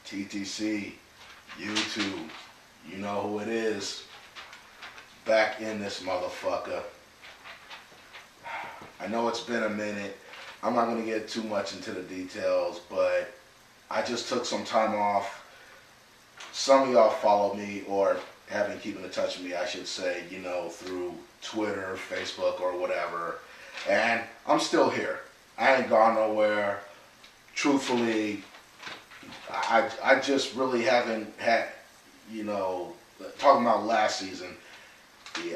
TTC, YouTube, you know who it is. Back in this motherfucker. I know it's been a minute. I'm not going to get too much into the details, but I just took some time off. Some of y'all follow me or have been keeping in touch with me, I should say, you know, through Twitter, Facebook, or whatever. And I'm still here. I ain't gone nowhere. Truthfully, I just really haven't had, you know, talking about last season,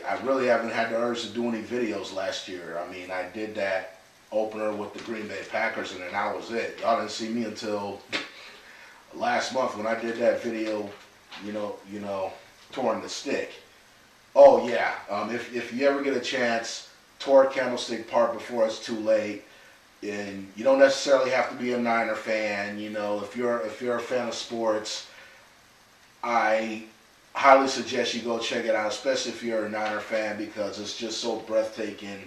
I really haven't had the urge to do any videos last year. I mean, I did that opener with the Green Bay Packers, and then that was it. Y'all didn't see me until last month when I did that video, you know, touring the stick. Oh yeah, if you ever get a chance, tour Candlestick Park before it's too late. And you don't necessarily have to be a Niner fan. You know, if you're a fan of sports, I highly suggest you go check it out, especially if you're a Niner fan, because it's just so breathtaking.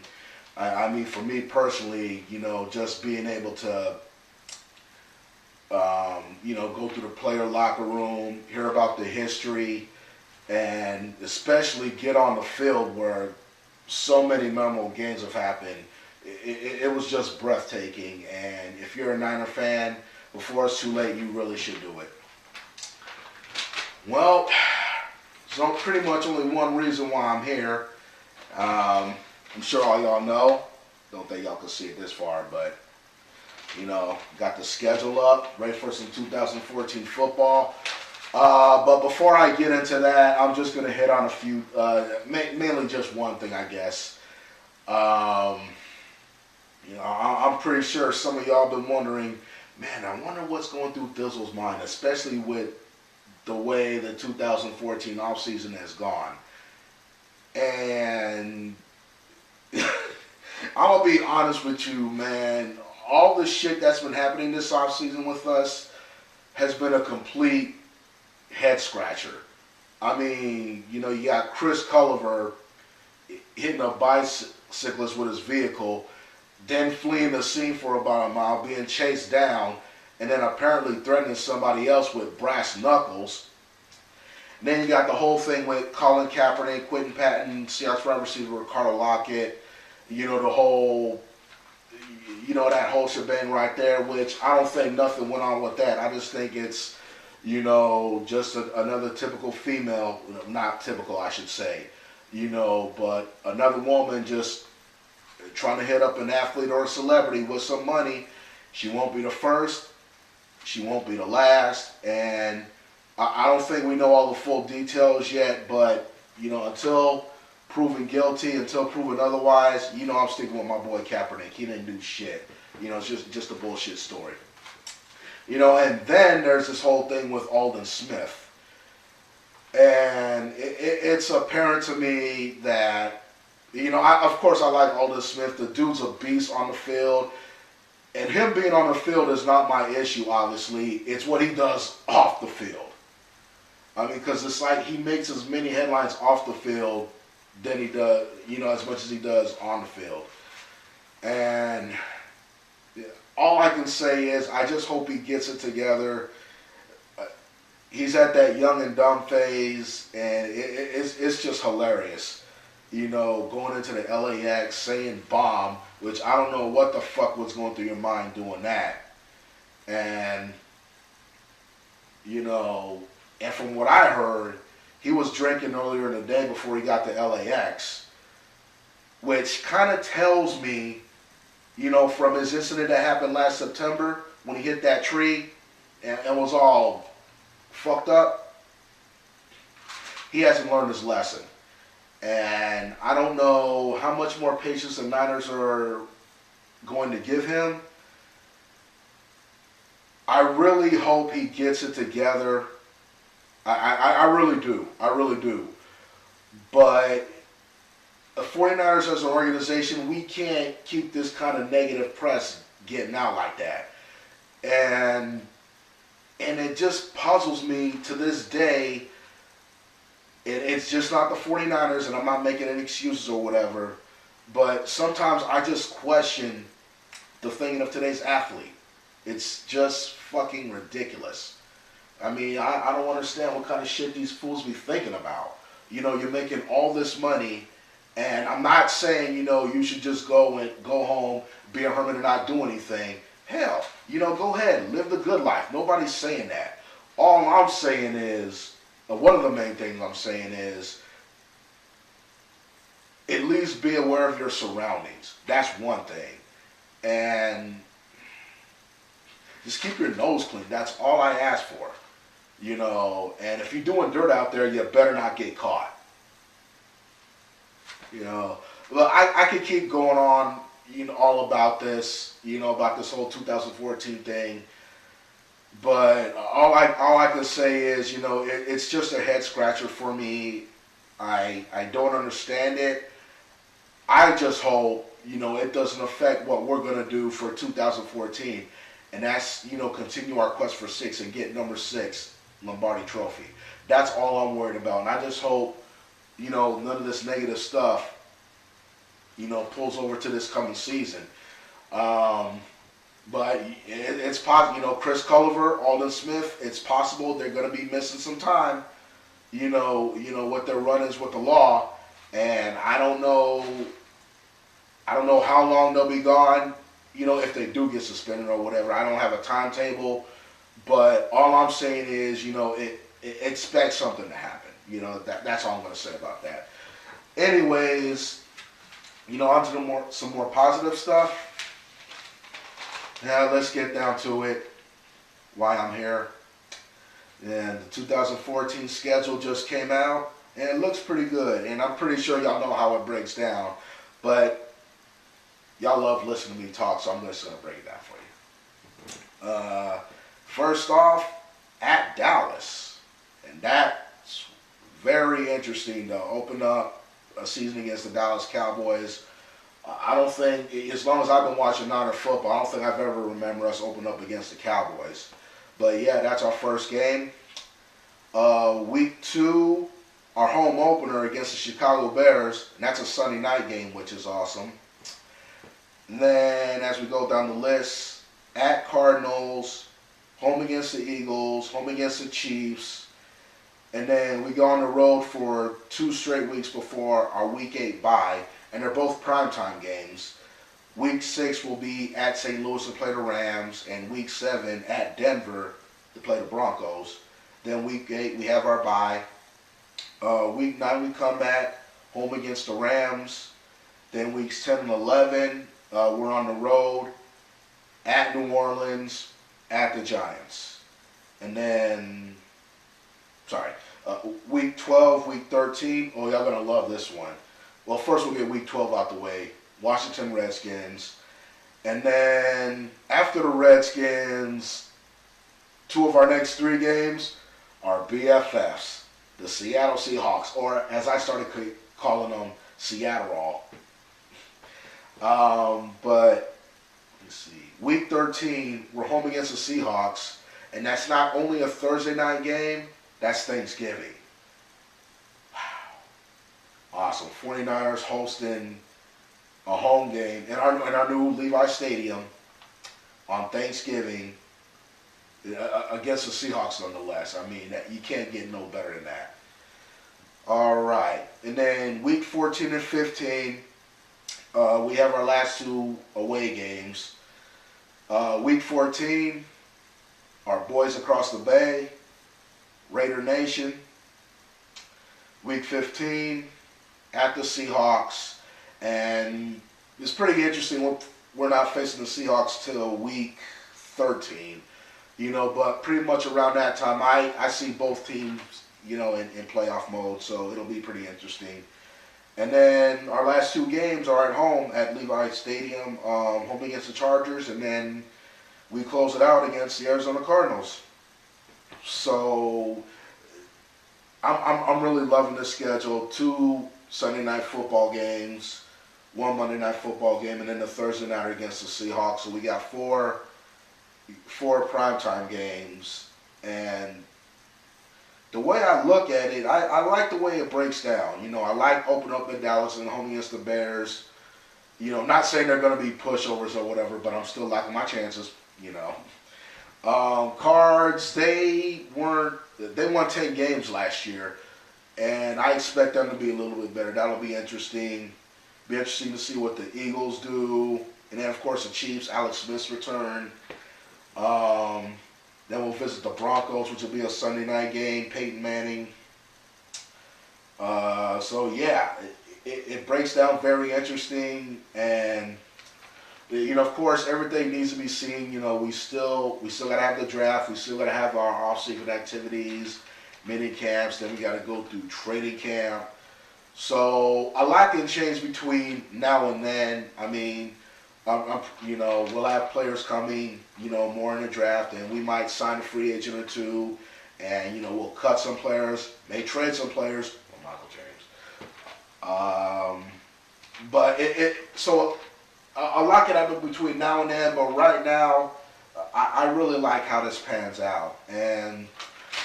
I mean, for me personally, you know, just being able to, you know, go through the player locker room, hear about the history, and especially get on the field where so many memorable games have happened. It was just breathtaking, and if you're a Niner fan, before it's too late, you really should do it. Well, so pretty much only one reason why I'm here. I'm sure all y'all know. Don't think y'all can see it this far, but, you know, got the schedule up, ready for some 2014 football. But before I get into that, I'm just going to hit on a few, mainly just one thing, I guess. You know, I'm pretty sure some of y'all been wondering, man, I wonder what's going through Thizzle's mind, especially with the way the 2014 offseason has gone. And I'm going to be honest with you, man. All the shit that's been happening this offseason with us has been a complete head scratcher. I mean, you know, you got Chris Culliver hitting a bicyclist with his vehicle, then fleeing the scene for about a mile, being chased down, and then apparently threatening somebody else with brass knuckles. And then you got the whole thing with Colin Kaepernick, Quentin Patton, Seahawks wide receiver Ricardo Lockett, you know, the whole, you know, that whole shebang right there, which I don't think nothing went on with that. I just think it's, you know, just another typical female, not typical, I should say, you know, but another woman just trying to hit up an athlete or a celebrity with some money. She won't be the first. She won't be the last. And I don't think we know all the full details yet, but, you know, until proven guilty, until proven otherwise, you know, I'm sticking with my boy Kaepernick. He didn't do shit. You know, it's just a bullshit story. You know, and then there's this whole thing with Aldon Smith. And it's apparent to me that, you know, of course I like Aldon Smith. The dude's a beast on the field. And him being on the field is not my issue, obviously. It's what he does off the field. I mean, because it's like he makes as many headlines off the field than he does, you know, as much as he does on the field. And all I can say is I just hope he gets it together. He's at that young and dumb phase, and it's just hilarious. You know, going into the LAX, saying bomb, which I don't know what the fuck was going through your mind doing that. And, you know, and from what I heard, he was drinking earlier in the day before he got to LAX, which kind of tells me, you know, from his incident that happened last September when he hit that tree and was all fucked up, he hasn't learned his lesson. And I don't know how much more patience the Niners are going to give him. I really hope he gets it together. I really do. I really do. But the 49ers as an organization, we can't keep this kind of negative press getting out like that. And it just puzzles me to this day. It's just not the 49ers, and I'm not making any excuses or whatever, but sometimes I just question the thinking of today's athlete. It's just fucking ridiculous. I mean, I don't understand what kind of shit these fools be thinking about. You're making all this money, and I'm not saying, you should just go home, be a hermit and not do anything. Hell, go ahead, live the good life. Nobody's saying that. All I'm saying is, one of the main things I'm saying is, at least be aware of your surroundings. That's one thing. And just keep your nose clean. That's all I ask for. And if you're doing dirt out there, you better not get caught. Well, I could keep going on, all about this, about this whole 2014 thing. But all I can say is, it's just a head scratcher for me. I don't understand it. I just hope, it doesn't affect what we're going to do for 2014. And that's, continue our quest for 6 and get number 6 Lombardi Trophy. That's all I'm worried about. And I just hope, none of this negative stuff, pulls over to this coming season. But it's possible, Chris Culliver, Alden Smith, it's possible they're going to be missing some time, what their run is with the law. And I don't know how long they'll be gone, if they do get suspended or whatever. I don't have a timetable, but all I'm saying is, expect something to happen. That's all I'm going to say about that. Anyways, on to some more positive stuff. Now let's get down to it. Why I'm here. And the 2014 schedule just came out, and it looks pretty good. And I'm pretty sure y'all know how it breaks down, but y'all love listening to me talk, so I'm just going to break it down for you. First off, at Dallas. And that's very interesting to open up a season against the Dallas Cowboys. I don't think, as long as I've been watching Niner football, I don't think I've ever remember us open up against the Cowboys. But yeah, that's our first game. Week 2, our home opener against the Chicago Bears, and that's a Sunday night game, which is awesome. And then as we go down the list, at Cardinals, home against the Eagles, home against the Chiefs, and then we go on the road for 2 straight weeks before our Week 8 bye, and they're both primetime games. Week 6 will be at St. Louis to play the Rams, and Week 7 at Denver to play the Broncos. Then Week 8 we have our bye. Week 9 we come back home against the Rams. Then weeks 10 and 11 we're on the road at New Orleans, at the Giants. And then, week 12, week 13, y'all going to love this one. Well, first we'll get week 12 out the way. Washington Redskins. And then after the Redskins, 2 of our next 3 games are BFFs, the Seattle Seahawks, or as I started calling them, Seattle. But let's see. Week 13, we're home against the Seahawks, and that's not only a Thursday night game, that's Thanksgiving. Wow. Awesome. 49ers hosting a home game in our new Levi Stadium on Thanksgiving against the Seahawks nonetheless. I mean, you can't get no better than that. All right. And then week 14 and 15, we have our last 2 away games. Week 14, our boys across the bay, Raider Nation. Week 15, at the Seahawks. And it's pretty interesting. We're not facing the Seahawks till week 13. But pretty much around that time, I see both teams, in playoff mode. So it'll be pretty interesting. And then our last 2 games are at home at Levi Stadium, home against the Chargers, and then we close it out against the Arizona Cardinals. So I'm really loving this schedule. 2 Sunday night football games, 1 Monday night football game, and then the Thursday night against the Seahawks. So we got 4 primetime games, and the way I look at it, I like the way it breaks down. I like opening up in Dallas and home against the Bears. Not saying they're going to be pushovers or whatever, but I'm still liking my chances, Cards, they won 10 games last year, and I expect them to be a little bit better. That'll be interesting. Be interesting to see what the Eagles do, and then of course the Chiefs. Alex Smith's return. Then we'll visit the Broncos, which will be a Sunday night game. Peyton Manning. So yeah, it breaks down very interesting, and of course, everything needs to be seen. We still gotta have the draft. We still gotta have our off-season activities, mini camps. Then we gotta go through training camp. So a lot can change between now and then. I mean, we'll have players coming, more in the draft, and we might sign a free agent or two, and we'll cut some players, may trade some players. Well, Michael James. But so. A lot can happen between now and then, but right now, I really like how this pans out. And,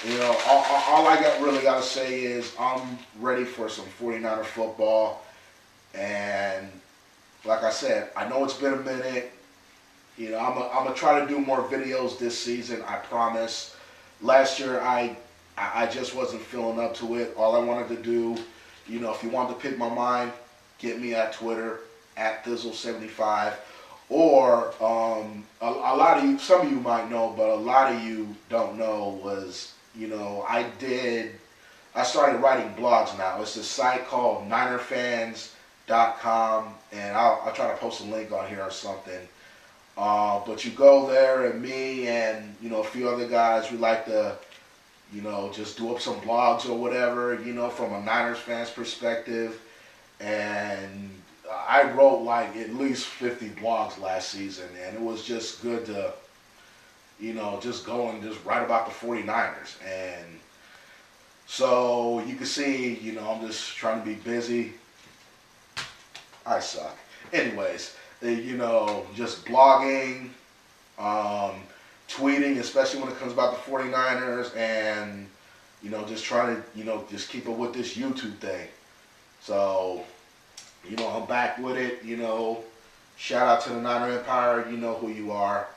all I really got to say is I'm ready for some 49er football. And, like I said, I know it's been a minute. I'm going to try to do more videos this season, I promise. Last year, I just wasn't feeling up to it. All I wanted to do, if you wanted to pick my mind, get me at Twitter. At Thizzle75, or a lot of you, some of you might know, but a lot of you don't know was, I started writing blogs now. It's a site called NinerFans.com, and I'll try to post a link on here or something. But you go there, and me and, a few other guys, we like to, just do up some blogs or whatever, from a Niners fan's perspective, and I wrote like at least 50 blogs last season, and it was just good to, just go and just write about the 49ers. And so you can see, I'm just trying to be busy. I suck. Anyways, just blogging, tweeting, especially when it comes about the 49ers, and, just trying to, just keep up with this YouTube thing. So, I'm back with it, shout out to the Niner Empire, you know who you are,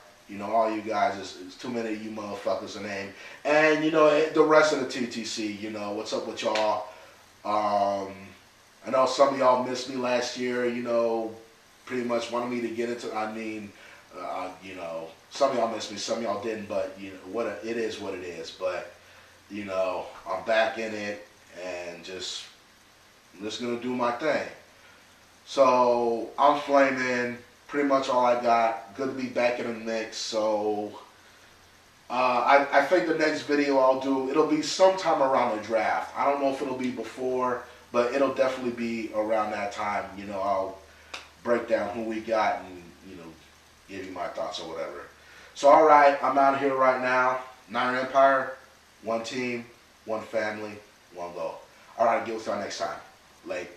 all you guys, it's too many of you motherfuckers to name, and, the rest of the TTC, what's up with y'all. I know some of y'all missed me last year, pretty much wanted me to get into, some of y'all missed me, some of y'all didn't, but, it is what it is, but, I'm back in it, and I'm just gonna do my thing. So I'm flaming, pretty much all I got. Good to be back in the mix. So I think the next video I'll do, it'll be sometime around the draft. I don't know if it'll be before, but it'll definitely be around that time. I'll break down who we got and, give you my thoughts or whatever. So all right, I'm out of here right now. Niner Empire, one team, one family, one goal. All right, get with y'all next time. Late.